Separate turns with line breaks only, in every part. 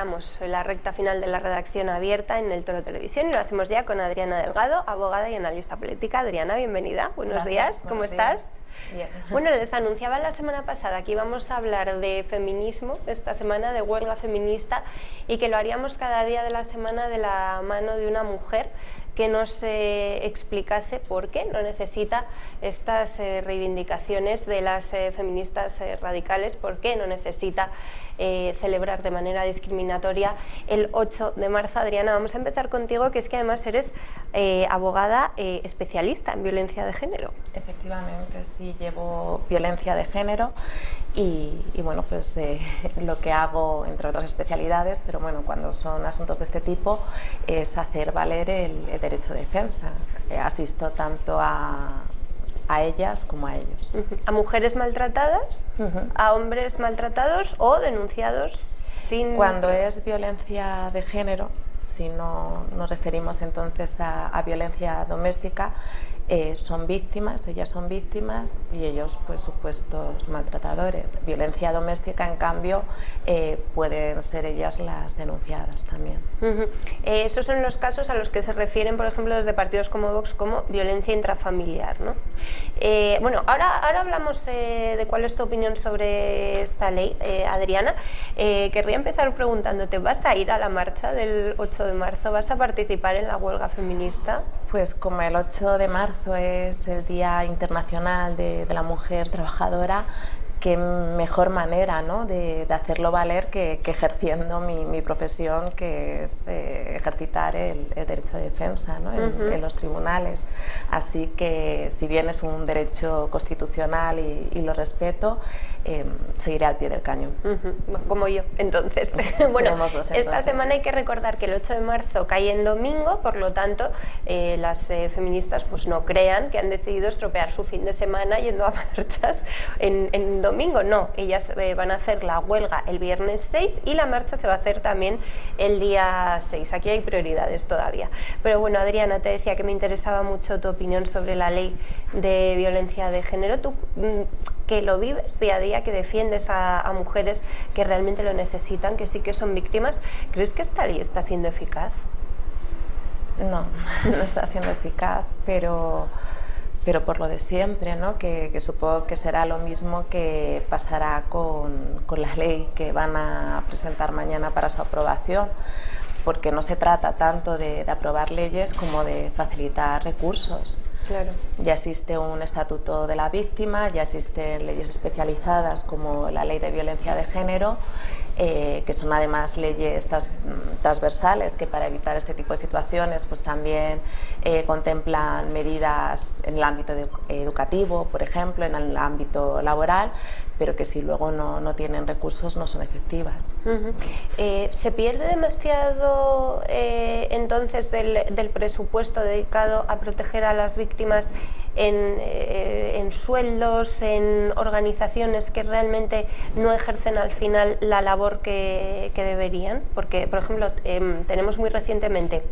encaramos la recta final de la redacción abierta en El Toro Televisión y lo hacemos ya con Adriana Delgado, abogada y analista política. Adriana, bienvenida. Buenos días. ¿Cómo estás?
Bien.
Bueno, les anunciaba la semana pasada que íbamos a hablar de feminismo esta semana, de huelga feminista, y que lo haríamos cada día de la semana de la mano de una mujer que nos explicase por qué no necesita estas reivindicaciones de las feministas radicales, por qué no necesita celebrar de manera discriminatoria el 8 de marzo. Adriana, vamos a empezar contigo, que es que además eres abogada especialista en violencia de género.
Efectivamente, sí, llevo violencia de género y bueno, pues lo que hago, entre otras especialidades, pero bueno, cuando son asuntos de este tipo, es hacer valer el derecho de defensa. Asisto tanto a ellas como a ellos.
¿A mujeres maltratadas, a hombres maltratados o denunciados sin...?
Cuando es violencia de género, si no nos referimos entonces a violencia doméstica, son víctimas, ellas son víctimas y ellos pues supuestos maltratadores. Violencia doméstica, en cambio, pueden ser ellas las denunciadas también.
Esos son los casos a los que se refieren, por ejemplo, desde partidos como Vox, como violencia intrafamiliar, ¿no? Bueno, ahora hablamos de cuál es tu opinión sobre esta ley, Adriana. Querría empezar preguntándote, ¿vas a ir a la marcha del 8 de marzo? ¿Vas a participar en la huelga feminista?
Pues como el 8 de marzo es el Día Internacional de la Mujer Trabajadora, qué mejor manera, ¿no?, de hacerlo valer que ejerciendo mi profesión, que es ejercitar el derecho de defensa, ¿no?, en los tribunales. Así que, si bien es un derecho constitucional y lo respeto, seguiré al pie del cañón.
Como yo, entonces. Bueno, esta semana hay que recordar que el 8 de marzo cae en domingo, por lo tanto, las feministas pues no crean que han decidido estropear su fin de semana yendo a marchas en domingo. No, ellas van a hacer la huelga el viernes 6 y la marcha se va a hacer también el día 6. Aquí hay prioridades todavía. Pero bueno, Adriana, te decía que me interesaba mucho tu opinión sobre la ley de violencia de género. Tú, que lo vives día a día, que defiendes a mujeres que realmente lo necesitan, que sí que son víctimas, ¿crees que esta ley está siendo eficaz?
No, no está siendo eficaz, pero por lo de siempre, ¿no?, que supongo que será lo mismo que pasará con la ley que van a presentar mañana para su aprobación, porque no se trata tanto de aprobar leyes como de facilitar recursos.
Claro.
Ya existe un estatuto de la víctima, ya existen leyes especializadas como la ley de violencia de género, que son además leyes transversales que para evitar este tipo de situaciones pues también contemplan medidas en el ámbito educativo, por ejemplo, en el ámbito laboral, pero que si luego no tienen recursos no son efectivas.
¿Se pierde demasiado entonces del presupuesto dedicado a proteger a las víctimas en sueldos, en organizaciones que realmente no ejercen al final la labor que deberían? Porque, por ejemplo, tenemos muy recientemente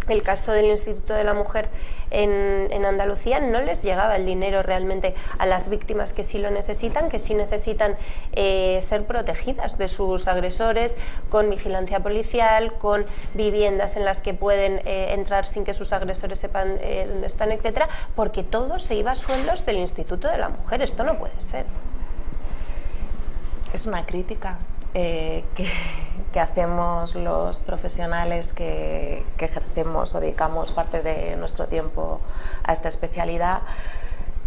el caso del Instituto de la Mujer en Andalucía. No les llegaba el dinero realmente a las víctimas que sí lo necesitan, que sí necesitan ser protegidas de sus agresores, con vigilancia policial, con viviendas en las que pueden entrar sin que sus agresores sepan dónde están, etcétera, porque todo se iba a sueldos del Instituto de la Mujer. Esto no puede ser.
Es una crítica que hacemos los profesionales que ejercemos o dedicamos parte de nuestro tiempo a esta especialidad,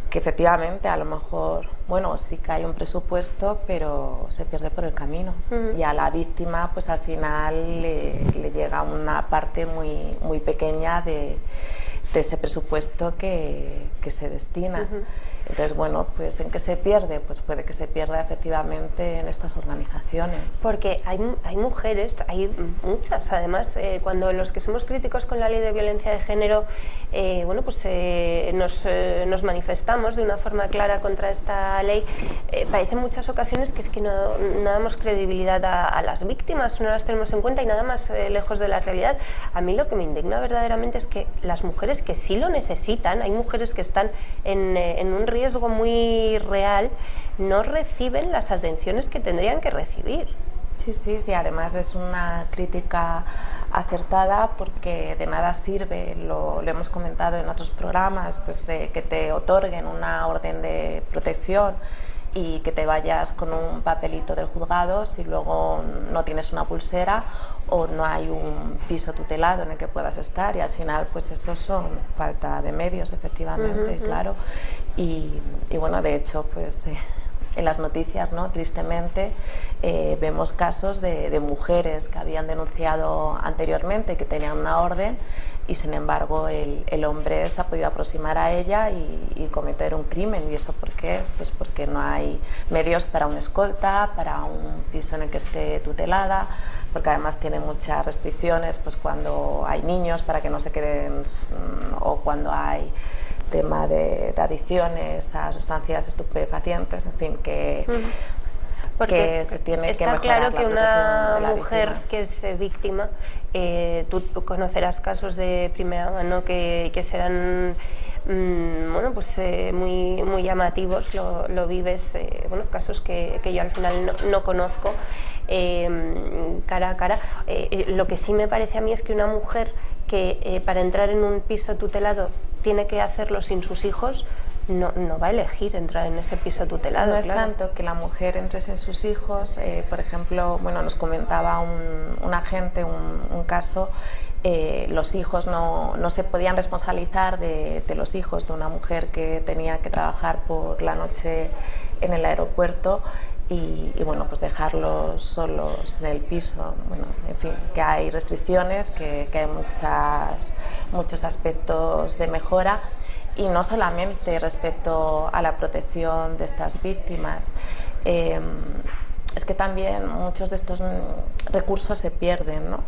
que efectivamente a lo mejor, bueno, sí que hay un presupuesto, pero se pierde por el camino. Y a la víctima pues al final le llega una parte muy pequeña de ese presupuesto que se destina. Entonces, bueno, pues ¿en qué se pierde? Pues puede que se pierda efectivamente en estas organizaciones.
Porque hay mujeres, hay muchas, además, cuando los que somos críticos con la ley de violencia de género, bueno, pues nos manifestamos de una forma clara contra esta ley, parece en muchas ocasiones que es que no damos credibilidad a las víctimas, no las tenemos en cuenta y nada más lejos de la realidad. A mí lo que me indigna verdaderamente es que las mujeres que sí lo necesitan, hay mujeres que están en un riesgo muy real, no reciben las atenciones que tendrían que recibir.
Sí, sí, sí, además es una crítica acertada porque de nada sirve, lo hemos comentado en otros programas, pues que te otorguen una orden de protección y que te vayas con un papelito del juzgado si luego no tienes una pulsera o no hay un piso tutelado en el que puedas estar, y al final pues eso son falta de medios, efectivamente, claro. Y bueno, de hecho pues en las noticias, ¿no?, tristemente vemos casos de mujeres que habían denunciado anteriormente, que tenían una orden, y sin embargo el hombre se ha podido aproximar a ella y cometer un crimen. ¿Y eso por qué es? Pues porque no hay medios para una escolta, para un piso en el que esté tutelada, porque además tiene muchas restricciones, pues cuando hay niños para que no se queden, o cuando hay tema de adicciones a sustancias estupefacientes, en fin, que se tiene que mejorar.
Está claro que una mujer
víctima.
que es víctima, tú conocerás casos de primera mano que serán bueno, pues muy llamativos, lo vives, bueno, casos que yo al final no conozco cara a cara. Lo que sí me parece a mí es que una mujer que para entrar en un piso tutelado tiene que hacerlo sin sus hijos, no va a elegir entrar en ese piso tutelado.
No es tanto que la mujer entre sin sus hijos, por ejemplo, bueno, nos comentaba un agente un caso, los hijos no se podían responsabilizar de los hijos de una mujer que tenía que trabajar por la noche en el aeropuerto, y bueno, pues dejarlos solos en el piso. Bueno, en fin, que hay restricciones, que hay muchos aspectos de mejora, y no solamente respecto a la protección de estas víctimas. Es que también muchos de estos recursos se pierden, ¿no?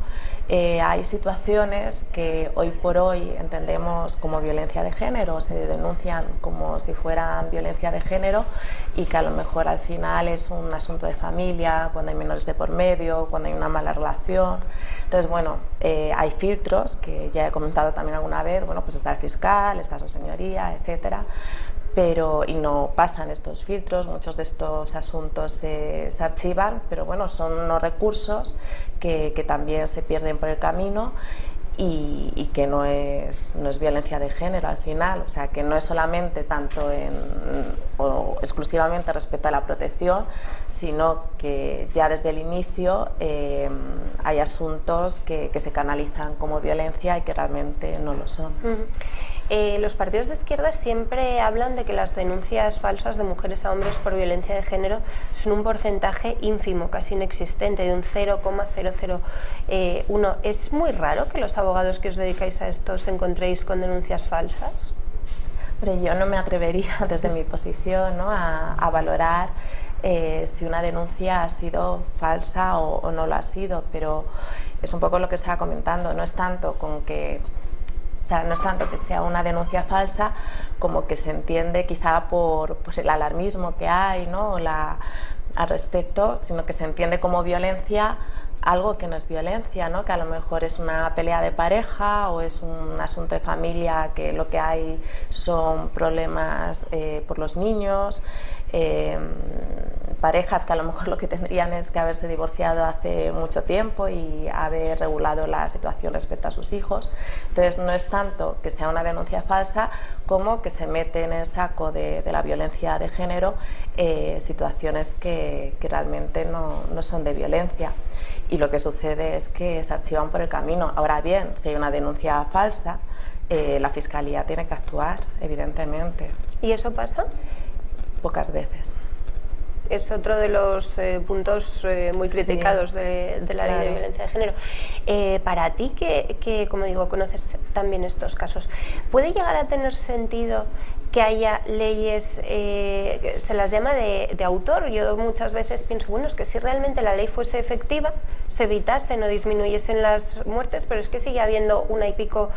Hay situaciones que hoy por hoy entendemos como violencia de género, se denuncian como si fueran violencia de género, y que a lo mejor al final es un asunto de familia, cuando hay menores de por medio, cuando hay una mala relación. Entonces, bueno, hay filtros que ya he comentado también alguna vez, bueno, pues está el fiscal, está su señoría, etcétera. Y no pasan estos filtros, muchos de estos asuntos se archivan, pero bueno, son unos recursos que también se pierden por el camino, y que no es violencia de género al final, o sea, que no es solamente tanto o exclusivamente respecto a la protección, sino que ya desde el inicio hay asuntos que se canalizan como violencia y que realmente no lo son.
Los partidos de izquierda siempre hablan de que las denuncias falsas de mujeres a hombres por violencia de género son un porcentaje ínfimo, casi inexistente, de un 0,001. ¿Es muy raro que los abogados que os dedicáis a esto os encontréis con denuncias falsas?
Pero yo no me atrevería desde mi posición, ¿no?, a valorar si una denuncia ha sido falsa o no lo ha sido, pero es un poco lo que estaba comentando, no es tanto no es tanto que sea una denuncia falsa, como que se entiende quizá por el alarmismo que hay, ¿no?, al respecto, sino que se entiende como violencia algo que no es violencia, ¿no?, que a lo mejor es una pelea de pareja o es un asunto de familia, que lo que hay son problemas por los niños, parejas que a lo mejor lo que tendrían es que haberse divorciado hace mucho tiempo y haber regulado la situación respecto a sus hijos. Entonces no es tanto que sea una denuncia falsa como que se mete en el saco de la violencia de género situaciones que realmente no son de violencia, y lo que sucede es que se archivan por el camino. Ahora bien, si hay una denuncia falsa, la Fiscalía tiene que actuar, evidentemente.
¿Y eso pasa?
Pocas veces.
Es otro de los puntos muy criticados
Sí,
de la ley de violencia de género. Para ti, que como digo, conoces también estos casos, ¿puede llegar a tener sentido que haya leyes, se las llama de autor? Yo muchas veces pienso, bueno, es que si realmente la ley fuese efectiva, se evitasen o disminuyesen las muertes, pero es que sigue habiendo 1 y pico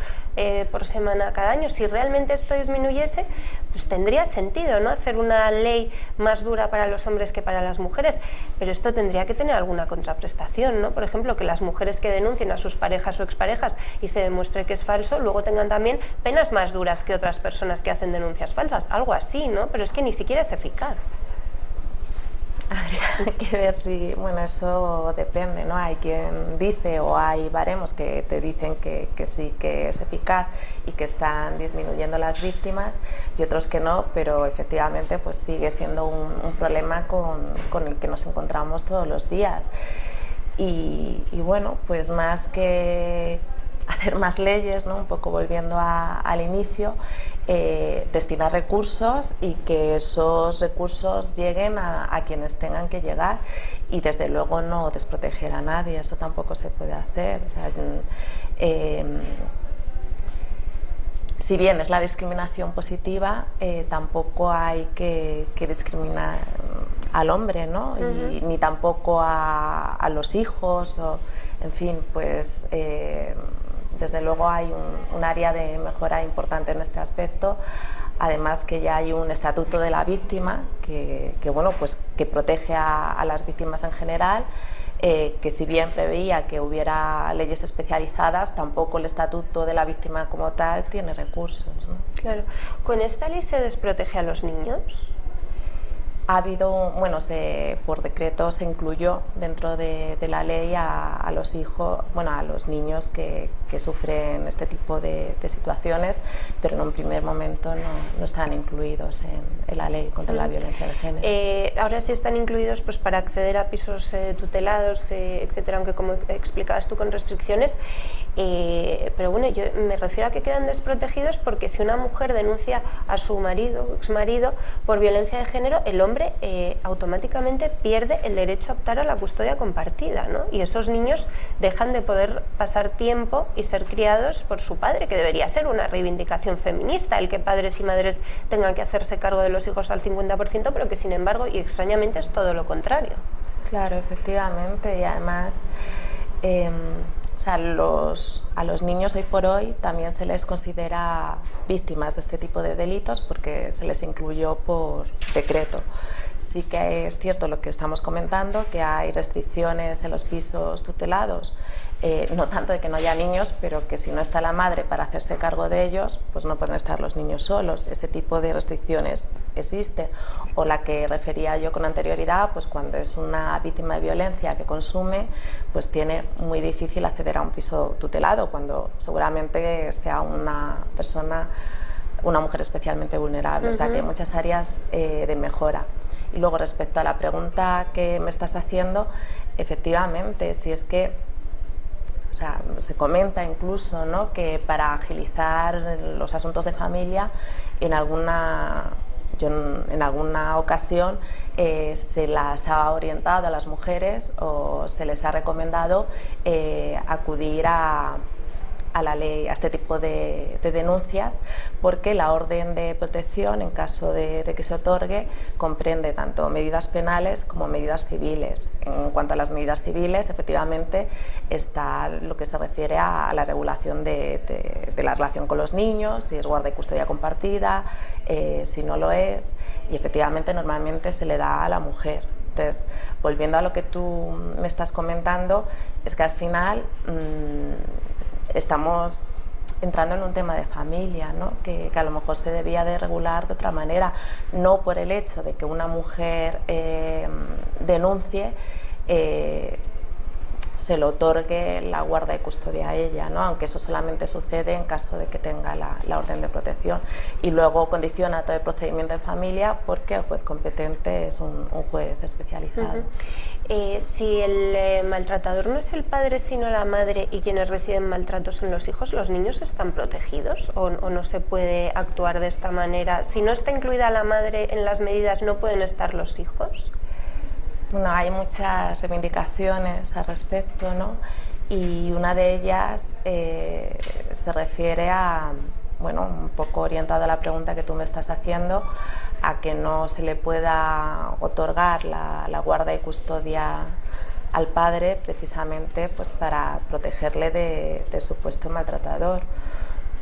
por semana cada año. Si realmente esto disminuyese, pues tendría sentido, ¿no?, hacer una ley más dura para los hombres que para las mujeres, pero esto tendría que tener alguna contraprestación, ¿no? Por ejemplo, que las mujeres que denuncien a sus parejas o exparejas y se demuestre que es falso, luego tengan también penas más duras que otras personas que hacen denuncias falsas, algo así, ¿no? Pero es que ni siquiera es eficaz.
Habría que ver si, bueno, eso depende, ¿no? Hay quien dice, o hay baremos que te dicen que sí, que es eficaz y que están disminuyendo las víctimas, y otros que no, pero efectivamente pues sigue siendo un problema con el que nos encontramos todos los días. Y bueno, pues más que hacer más leyes, ¿no? Un poco volviendo al inicio, destinar recursos y que esos recursos lleguen a quienes tengan que llegar, y desde luego no desproteger a nadie, eso tampoco se puede hacer. O sea, si bien es la discriminación positiva, tampoco hay que discriminar al hombre, ¿no? Y ni tampoco a los hijos, o, en fin, pues desde luego hay un área de mejora importante en este aspecto. Además que ya hay un estatuto de la víctima que bueno, pues que protege a las víctimas en general, que si bien preveía que hubiera leyes especializadas, tampoco el estatuto de la víctima como tal tiene recursos, ¿no?
Claro. ¿Con esta ley se desprotege a los niños?
Ha habido, bueno, por decreto se incluyó dentro de la ley a los hijos, bueno, a los niños que sufren este tipo de situaciones, pero en un primer momento no están incluidos en la ley contra la violencia de género.
Ahora sí están incluidos pues para acceder a pisos tutelados, etcétera, aunque como explicabas tú con restricciones, pero bueno, yo me refiero a que quedan desprotegidos porque si una mujer denuncia a su marido o exmarido por violencia de género, el hombre automáticamente pierde el derecho a optar a la custodia compartida, ¿no? Y esos niños dejan de poder pasar tiempo y ser criados por su padre, que debería ser una reivindicación feminista, el que padres y madres tengan que hacerse cargo de los hijos al 50%, pero que sin embargo y extrañamente es todo lo contrario.
Claro, efectivamente, y además o sea, a los niños hoy por hoy también se les considera víctimas de este tipo de delitos porque se les incluyó por decreto. Sí que es cierto lo que estamos comentando, que hay restricciones en los pisos tutelados, no tanto de que no haya niños, pero que si no está la madre para hacerse cargo de ellos, pues no pueden estar los niños solos. Ese tipo de restricciones existe. O la que refería yo con anterioridad, pues cuando es una víctima de violencia que consume, pues tiene muy difícil acceder a un piso tutelado, cuando seguramente sea una persona, una mujer especialmente vulnerable. O sea que hay muchas áreas de mejora. Y luego respecto a la pregunta que me estás haciendo, efectivamente, si es que, o sea, se comenta incluso, ¿no?, que para agilizar los asuntos de familia, en alguna ocasión se las ha orientado a las mujeres o se les ha recomendado acudir a la ley, a este tipo de denuncias, porque la orden de protección, en caso de que se otorgue, comprende tanto medidas penales como medidas civiles. En cuanto a las medidas civiles, efectivamente está lo que se refiere a la regulación de la relación con los niños, si es guarda y custodia compartida, si no lo es, y efectivamente normalmente se le da a la mujer. Entonces, volviendo a lo que tú me estás comentando, es que al final estamos entrando en un tema de familia, ¿no?, que a lo mejor se debía de regular de otra manera, no por el hecho de que una mujer denuncie, se le otorgue la guarda y custodia a ella, ¿no?, aunque eso solamente sucede en caso de que tenga la orden de protección, y luego condiciona todo el procedimiento de familia porque el juez competente es un juez especializado.
Si el maltratador no es el padre sino la madre y quienes reciben maltrato son los hijos, ¿los niños están protegidos o no se puede actuar de esta manera? Si no está incluida la madre en las medidas, ¿no pueden estar los hijos?
Bueno, hay muchas reivindicaciones al respecto, ¿no?, y una de ellas se refiere a, bueno, un poco orientado a la pregunta que tú me estás haciendo, a que no se le pueda otorgar la guarda y custodia al padre, precisamente pues para protegerle de supuesto maltratador.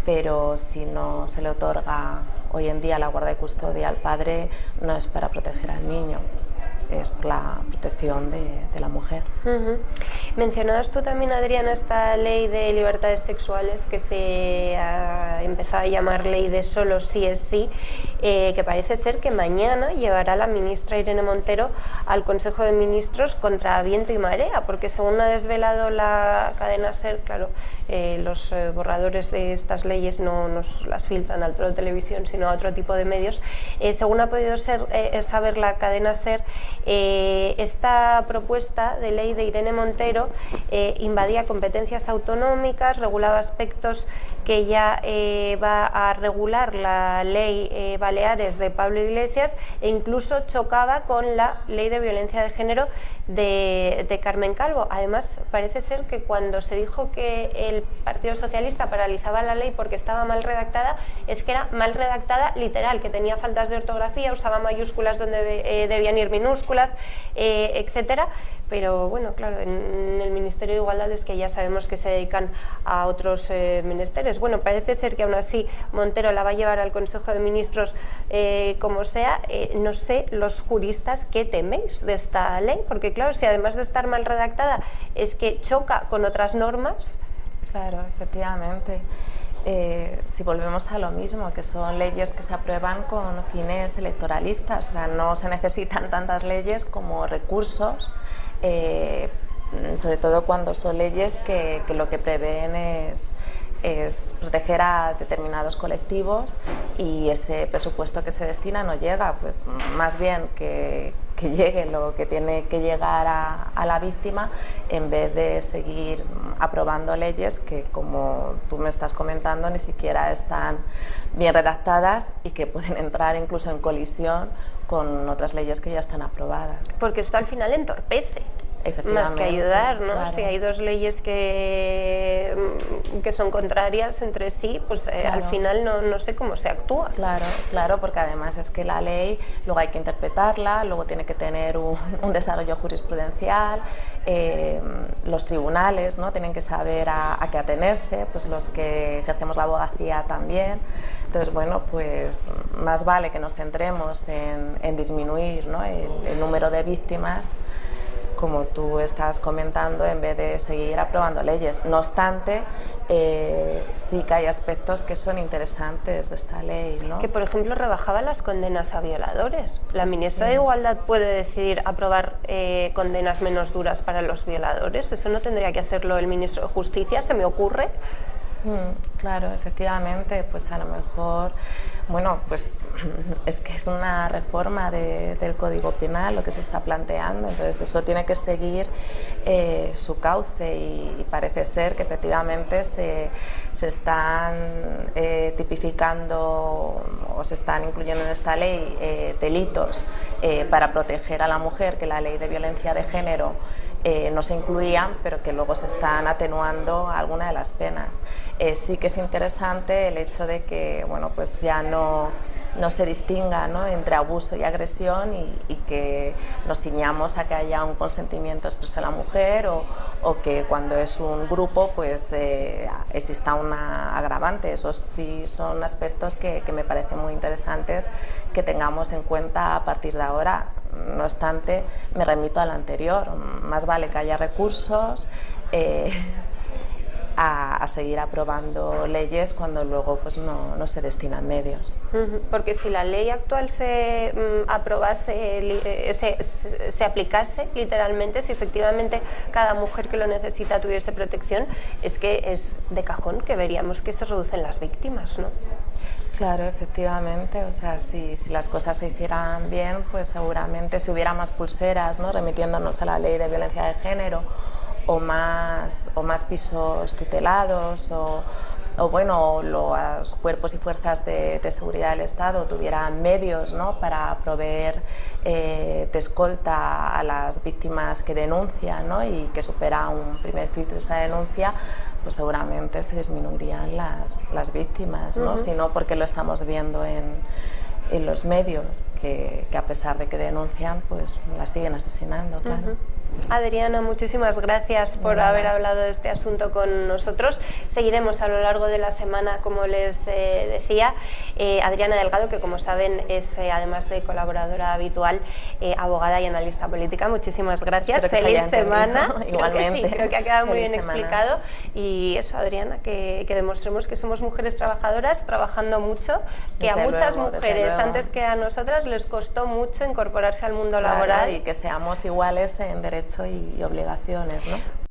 Pero si no se le otorga hoy en día la guarda y custodia al padre, no es para proteger al niño. es por la protección de la mujer.
Mencionabas tú también, Adriana, esta ley de libertades sexuales que se ha empezado a llamar ley de solo sí es sí, que parece ser que mañana llevará la ministra Irene Montero al Consejo de Ministros contra viento y marea, porque según ha desvelado la cadena SER, claro, los borradores de estas leyes no nos las filtran al Trono Televisión, sino a otro tipo de medios. Según ha podido saber la cadena SER, esta propuesta de ley de Irene Montero invadía competencias autonómicas, regulaba aspectos que ya va a regular la ley Baleares de Pablo Iglesias, e incluso chocaba con la ley de violencia de género de Carmen Calvo. Además, parece ser que cuando se dijo que el Partido Socialista paralizaba la ley porque estaba mal redactada, es que era mal redactada literal, que tenía faltas de ortografía, usaba mayúsculas donde debían ir minúsculas, etcétera. Pero bueno, claro, en el Ministerio de Igualdad es que ya sabemos que se dedican a otros menesteres. Bueno, parece ser que aún así Montero la va a llevar al Consejo de Ministros como sea. No sé, los juristas, ¿qué teméis de esta ley? Porque claro, si además de estar mal redactada es que choca con otras normas.
Claro, efectivamente. Si volvemos a lo mismo, que son leyes que se aprueban con fines electoralistas, o sea, no se necesitan tantas leyes como recursos, sobre todo cuando son leyes que lo que prevén es proteger a determinados colectivos y ese presupuesto que se destina no llega, pues más bien que llegue lo que tiene que llegar a la víctima, en vez de seguir aprobando leyes que, como tú me estás comentando, ni siquiera están bien redactadas y que pueden entrar incluso en colisión con otras leyes que ya están aprobadas.
Porque esto al final entorpece. Más que ayudar, ¿no?
Claro.
Si hay dos leyes que son contrarias entre sí, pues
claro.
Al final no sé cómo se actúa.
Claro, claro, porque además es que la ley luego hay que interpretarla, luego tiene que tener un desarrollo jurisprudencial, los tribunales, ¿no?, tienen que saber a qué atenerse, pues los que ejercemos la abogacía también. Entonces, bueno, pues más vale que nos centremos en disminuir, ¿no?, el número de víctimas, como tú estás comentando, en vez de seguir aprobando leyes. No obstante, sí que hay aspectos que son interesantes de esta ley, ¿no?
Que, por ejemplo, rebajaba las condenas a violadores. La ministra de Igualdad puede decidir aprobar condenas menos duras para los violadores. Eso no tendría que hacerlo el ministro de Justicia, se me ocurre.
Claro, efectivamente, pues a lo mejor, bueno, pues es que es una reforma del Código Penal lo que se está planteando, entonces eso tiene que seguir su cauce y parece ser que efectivamente se están tipificando o se están incluyendo en esta ley delitos para proteger a la mujer, que la ley de violencia de género no se incluían, pero que luego se están atenuando algunas de las penas. Sí que es interesante el hecho de que, bueno, pues ya no se distinga, ¿no?, entre abuso y agresión y que nos ciñamos a que haya un consentimiento expreso de la mujer o que cuando es un grupo pues exista una agravante. Esos sí son aspectos que me parecen muy interesantes que tengamos en cuenta a partir de ahora. No obstante, me remito al anterior, más vale que haya recursos a seguir aprobando leyes cuando luego pues no se destinan medios.
Porque si la ley actual se aprobase, se aplicase literalmente, si efectivamente cada mujer que lo necesita tuviese protección, es que es de cajón que veríamos que se reducen las víctimas, ¿no?
Claro, efectivamente, o sea, si las cosas se hicieran bien, pues seguramente si hubiera más pulseras, ¿no?, remitiéndonos a la ley de violencia de género, o más pisos tutelados, o bueno, los cuerpos y fuerzas de seguridad del Estado tuvieran medios, ¿no?, para proveer de escolta a las víctimas que denuncian, ¿no?, y que supera un primer filtro esa denuncia, pues seguramente se disminuirían las víctimas, ¿no? Sino porque lo estamos viendo en los medios, que a pesar de que denuncian, pues las siguen asesinando, claro.
Adriana, muchísimas gracias por haber hablado de este asunto con nosotros. Seguiremos a lo largo de la semana, como les decía. Adriana Delgado, que como saben es, además de colaboradora habitual, abogada y analista política. Muchísimas gracias. Feliz semana.
Igualmente.
Creo que sí, creo que ha quedado muy bien
Feliz semana.
explicado. Y eso, Adriana, que demostremos que somos mujeres trabajadoras, trabajando mucho, que
Desde
a muchas
luego, desde
mujeres,
luego.
antes que a nosotras, les costó mucho incorporarse al mundo
Claro,
laboral.
y que seamos iguales en derecho y obligaciones, ¿no?